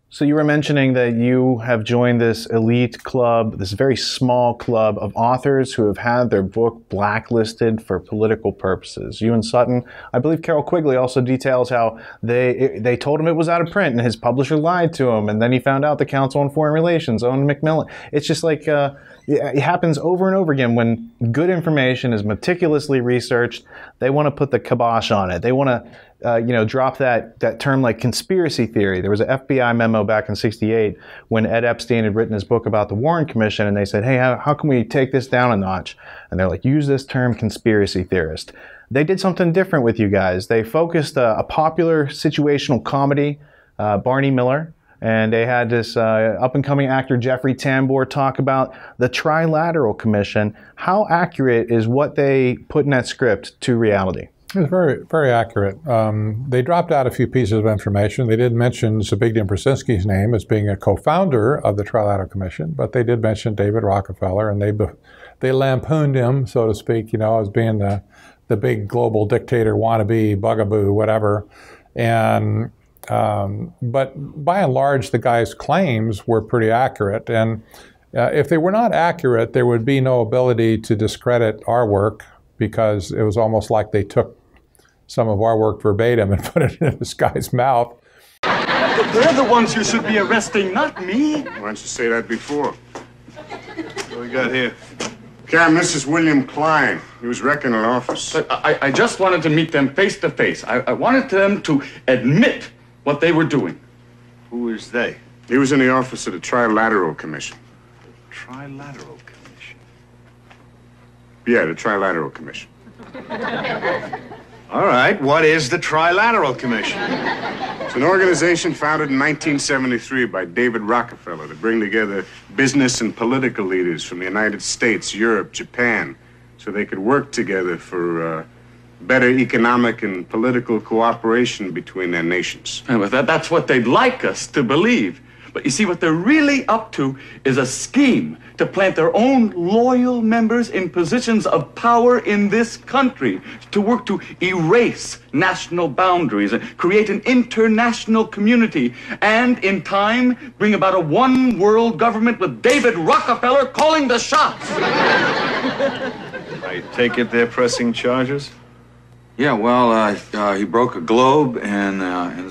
So you were mentioning that you have joined this elite club, this very small club of authors who have had their book blacklisted for political purposes. You and Sutton, I believe Carol Quigley also details how they told him it was out of print and his publisher lied to him, and then he found out the Council on Foreign Relations owned Macmillan. It's just like it happens over and over again when good information is meticulously researched. They want to put the kibosh on it. They want to drop that term like conspiracy theory. There was an FBI memo back in '68 when Ed Epstein had written his book about the Warren Commission, and they said, hey, how can we take this down a notch? And they're like, use this term conspiracy theorist. They did something different with you guys. They focused a popular situational comedy, Barney Miller, and they had this up-and-coming actor, Jeffrey Tambor, talk about the Trilateral Commission. How accurate is what they put in that script to reality? It was very, very accurate. They dropped out a few pieces of information. They didn't mention Zbigniew Brzezinski's name as being a co-founder of the Trilateral Commission, but they did mention David Rockefeller, and they lampooned him, so to speak, as being the big global dictator wannabe, bugaboo, whatever. And but by and large, the guy's claims were pretty accurate. And if they were not accurate, there would be no ability to discredit our work, because it was almost like they took some of our work verbatim and put it in this guy's mouth. They're the ones you should be arresting, not me. Why didn't you say that before? What do we got here? Captain, this is William Klein. He was wrecking an office. But I just wanted to meet them face to face. I wanted them to admit what they were doing. Who is they? He was in the office of the Trilateral Commission. Trilateral Commission? Yeah, the Trilateral Commission. All right, what is the Trilateral Commission? It's an organization founded in 1973 by David Rockefeller to bring together business and political leaders from the United States, Europe, Japan, so they could work together for better economic and political cooperation between their nations. And with that's what they'd like us to believe. But you see, what they're really up to is a scheme to plant their own loyal members in positions of power in this country, to work to erase national boundaries and create an international community, and in time bring about a one world government with David Rockefeller calling the shots. I take it they're pressing charges? Yeah, well, he broke a globe and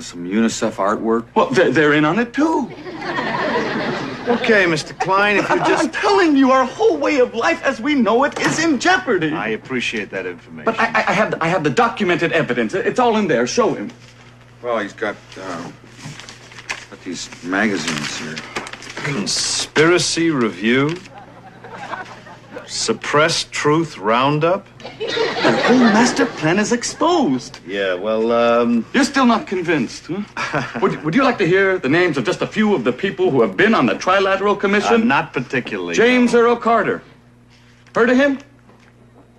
some UNICEF artwork. Well, they're in on it too. Okay, Mr. Klein, if you just... I'm telling you, our whole way of life as we know it is in jeopardy. I appreciate that information. But I have the documented evidence. It's all in there. Show him. Well, he's got these magazines here. Conspiracy Review? Suppressed Truth Roundup? The whole master plan is exposed. Yeah, well, You're still not convinced, huh? Would you like to hear the names of just a few of the people who have been on the Trilateral Commission? Not particularly. James Earl Carter. Heard of him?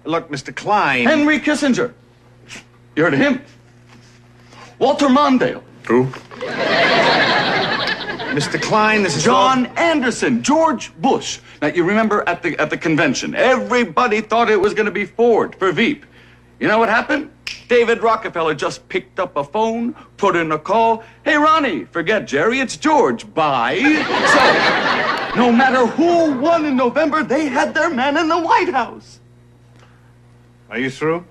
Look, Mr. Klein... Henry Kissinger. You heard of him? Walter Mondale. Who? Mr. Klein, this is John Anderson, George Bush. Now, you remember at the convention, everybody thought it was going to be Ford for Veep. You know what happened? David Rockefeller just picked up a phone, put in a call. Hey, Ronnie, forget Jerry, it's George. Bye. So, no matter who won in November, they had their man in the White House. Are you through?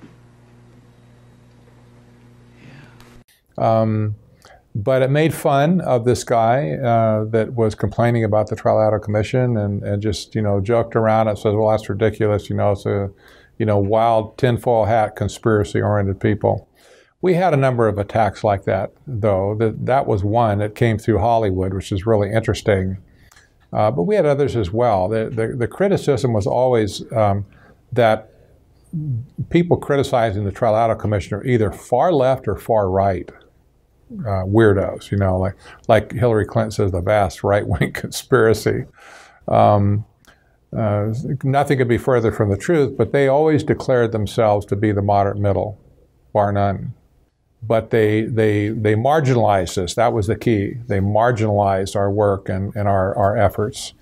But it made fun of this guy that was complaining about the Trilateral Commission and just, joked around and says, well, that's ridiculous. It's a, wild tinfoil hat conspiracy-oriented people. We had a number of attacks like that, though. That was one that came through Hollywood, which is really interesting. But we had others as well. The criticism was always that people criticizing the Trilateral Commission are either far left or far right. Weirdos, like Hillary Clinton says, the vast right-wing conspiracy. Nothing could be further from the truth, but they always declared themselves to be the moderate middle, bar none. But they marginalized us. That was the key. They marginalized our work and our efforts.